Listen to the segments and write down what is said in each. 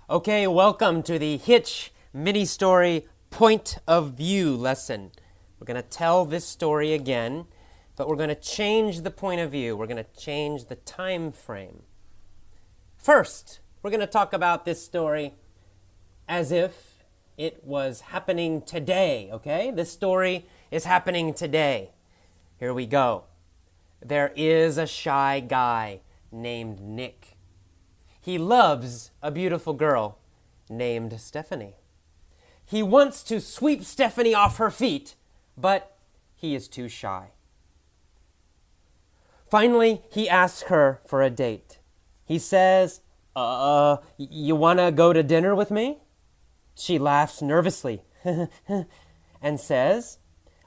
Okay, welcome to the Hitch mini story point of view lesson. We're going to tell this story again, but we're going to change the point of view. We're going to change the time frame. First, we're going to talk about this story as if it was happening today, okay? This story is happening today. Here we go. There is a shy guy named Nick. He loves a beautiful girl named Stephanie. He wants to sweep Stephanie off her feet, but he is too shy. Finally, he asks her for a date. He says, you want to go to dinner with me? She laughs nervously and says,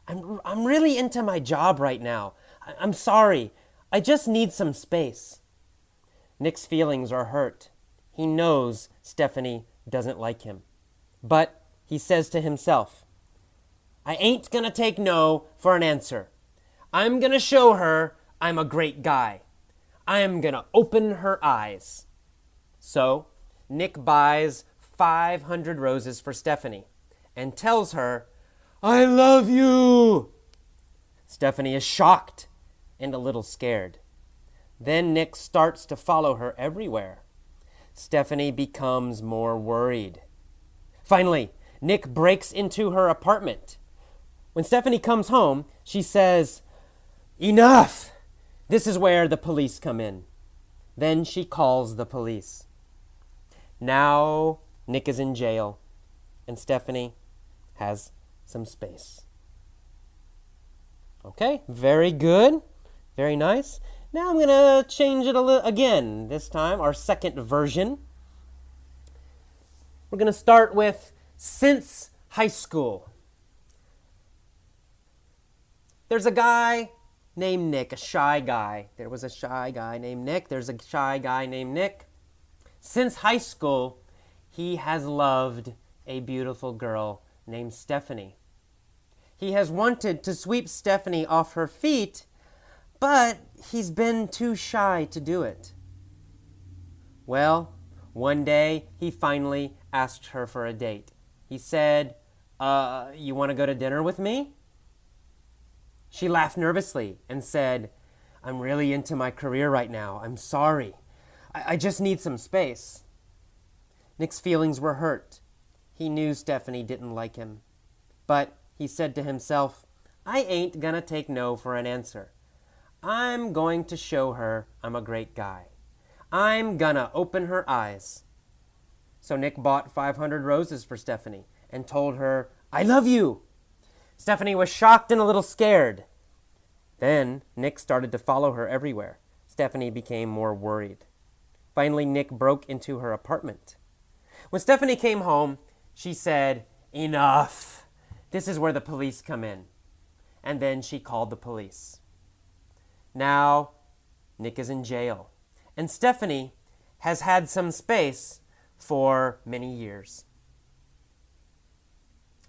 I'm really into my job right now. I'm sorry. I just need some space. Nick's feelings are hurt. He knows Stephanie doesn't like him. But he says to himself, I ain't gonna take no for an answer. I'm gonna show her I'm a great guy. I am gonna open her eyes. So, Nick buys 500 roses for Stephanie and tells her, I love you. Stephanie is shocked and a little scared. Then Nick starts to follow her everywhere. Stephanie becomes more worried. Finally, Nick breaks into her apartment. When Stephanie comes home, she says, Enough! This is where the police come in. Then she calls the police. Now Nick is in jail, and Stephanie has some space. Okay, very good. Very nice. Now I'm going to change it again. This time, our second version. We're going to start with since high school. There's a guy named Nick, a shy guy. There was a shy guy named Nick. There's a shy guy named Nick. Since high school, he has loved a beautiful girl named Stephanie. He has wanted to sweep Stephanie off her feet, but he's been too shy to do it. Well, one day he finally asked her for a date. He said, you want to go to dinner with me? She laughed nervously and said, I'm really into my career right now. I'm sorry. I just need some space. Nick's feelings were hurt. He knew Stephanie didn't like him. But he said to himself, I ain't gonna take no for an answer. I'm going to show her I'm a great guy. I'm gonna open her eyes. So Nick bought 500 roses for Stephanie and told her, I love you. Stephanie was shocked and a little scared. Then Nick started to follow her everywhere. Stephanie became more worried. Finally, Nick broke into her apartment. When Stephanie came home, she said, Enough. This is where the police come in. And then she called the police. Now, Nick is in jail, and Stephanie has had some space for many years.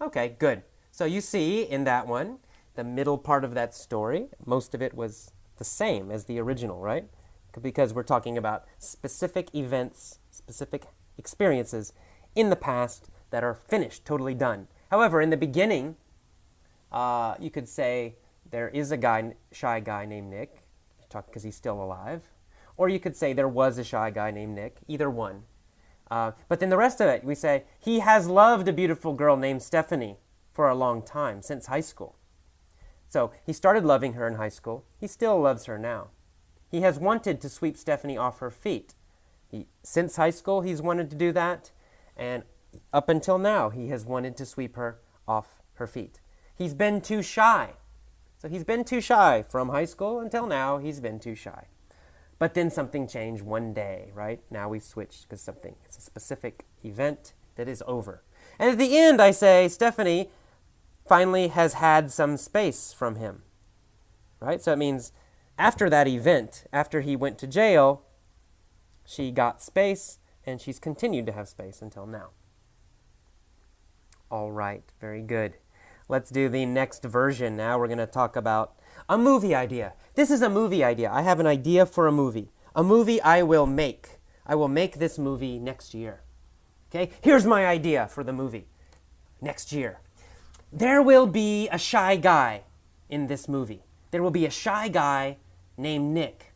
Okay, good. So you see in that one, the middle part of that story, most of it was the same as the original, right? Because we're talking about specific events, specific experiences in the past that are finished, totally done. However, in the beginning, you could say, there is a shy guy named Nick, because he's still alive. Or you could say there was a shy guy named Nick, either one. But then the rest of it, we say, he has loved a beautiful girl named Stephanie for a long time, since high school. So he started loving her in high school. He still loves her now. He has wanted to sweep Stephanie off her feet. Since high school, he's wanted to do that. And up until now, he has wanted to sweep her off her feet. He's been too shy. So he's been too shy from high school until now. He's been too shy. But then something changed one day, right? Now we've switched because it's a specific event that is over. And at the end, I say, Stephanie finally has had some space from him, right? So it means after that event, after he went to jail, she got space and she's continued to have space until now. All right, very good. Let's do the next version now. We're going to talk about a movie idea. This is a movie idea. I have an idea for a movie I will make. I will make this movie next year. Okay, here's my idea for the movie next year. There will be a shy guy in this movie. There will be a shy guy named Nick.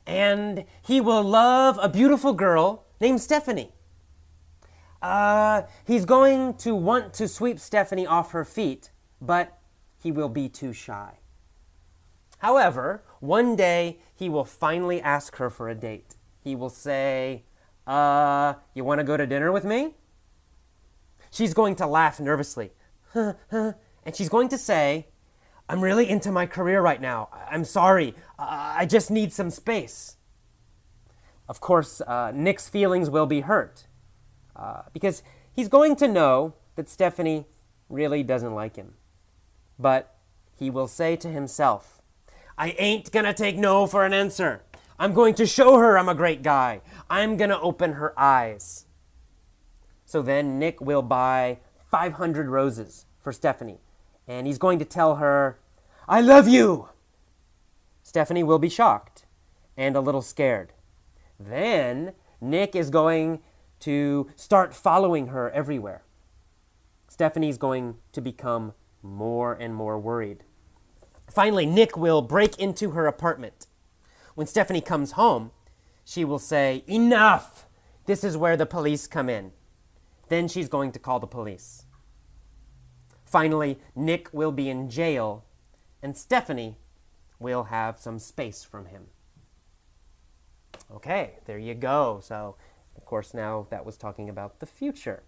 And he will love a beautiful girl named Stephanie. He's going to want to sweep Stephanie off her feet, but he will be too shy. However, one day he will finally ask her for a date. He will say, you want to go to dinner with me? She's going to laugh nervously. And she's going to say, I'm really into my career right now. I'm sorry. I just need some space. Of course, Nick's feelings will be hurt because he's going to know that Stephanie really doesn't like him. But he will say to himself, I ain't gonna take no for an answer. I'm going to show her I'm a great guy. I'm gonna open her eyes. So then Nick will buy 500 roses for Stephanie, and he's going to tell her, I love you. Stephanie will be shocked and a little scared. Then Nick is going to start following her everywhere. Stephanie's going to become more and more worried. Finally, Nick will break into her apartment. When Stephanie comes home, she will say, enough! This is where the police come in. Then she's going to call the police. Finally, Nick will be in jail, and Stephanie will have some space from him. Okay, there you go. So, of course, now that was talking about the future.